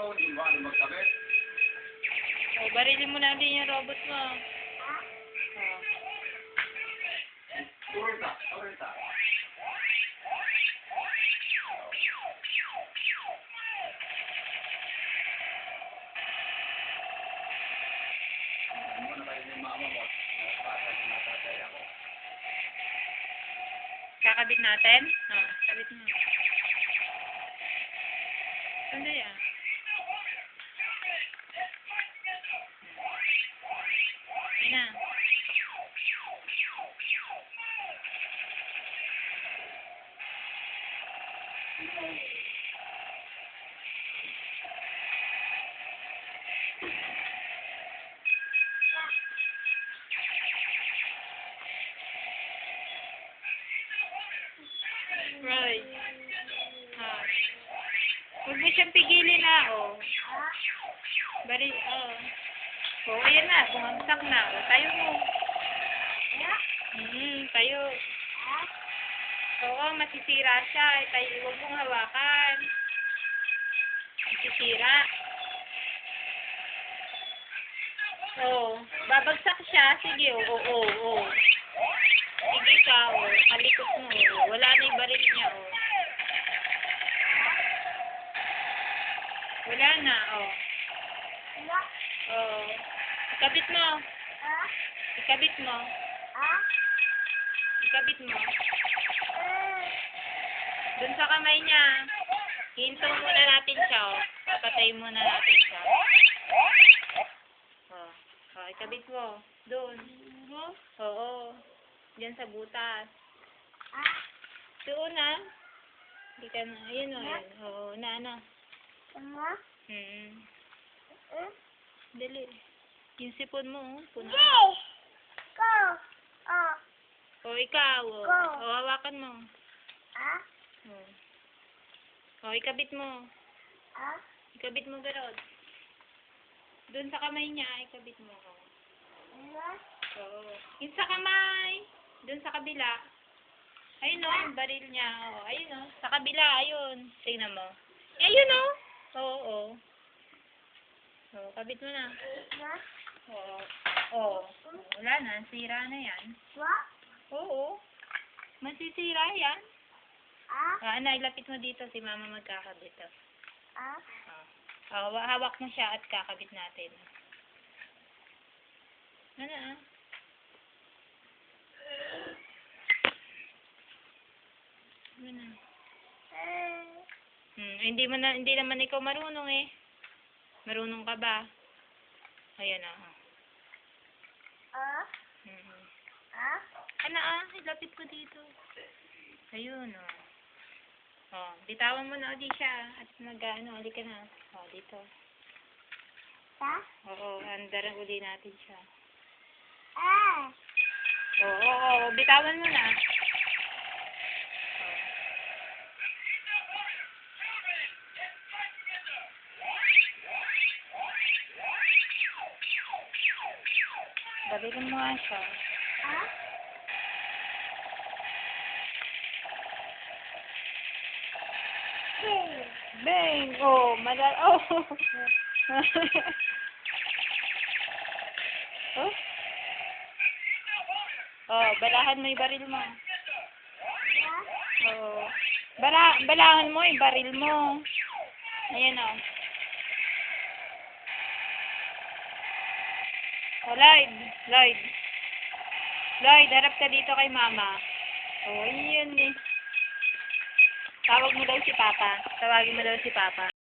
Oh, barilin mo na din yung robot mo. Oh. Kakabit natin? Oh, kabit mo. Sandali ah. Ayan na. Right. Ah. Huwag mo siyang pigilin na, oh. Bari, oh. Oh, ayan na. Bumagsak na. Oh, tayo mo. Tayo. Oo, masisira siya. Tayo, huwag mong hawakan. Masisira. Oh, babagsak siya. Sige, oh. Sige ka, oh. Kalikot mo, oh. Wala na yung baril niya, oh. Wala na, oh. Oh. Ikabit mo. Ikabit mo. Ikabit mo. Dun sa kamay niya. Hinto muna natin siya, oh. Papatay muna natin siya. Oh. Oh, ikabit mo. Doon. Oo. Diyan sa butas. Doon na. Hindi ka na. Ayun o. Oo, na. Dali. Yung sipon mo, puno. O, ikaw. O, hawakan mo. O, ikabit mo. Ikabit mo, Garod. Doon sa kamay niya, ikabit mo. Oo. Yung sa kamay. Doon sa kabila. Ayun o, yung baril niya. O, ayun o. Sa kabila, ayun. Tingnan mo. Ayun o. Oo. O, kabit mo na. Oo. Wala na. Sira na yan. Oo. Masisira yan. Ana, ilapit mo dito. Si Mama magkakabit. Hawak mo siya at kakabit natin. Ano Hindi naman ikaw marunong eh. Marunong ka ba? Ayan ilapit ko dito. Ayun bitawan mo na ulit siya at uli ka na. Dito. Oo, andaran uli natin siya. Oo, bitawan mo na. Barilin mo nga siya. Bang! Oh, Oh, balahan mo yung baril mo. Oh. Balahan mo yung baril mo. Ayan o. Oh, Lloyd, harap ka dito kay Mama. Oh, yun eh. Tawagin mo daw si Papa.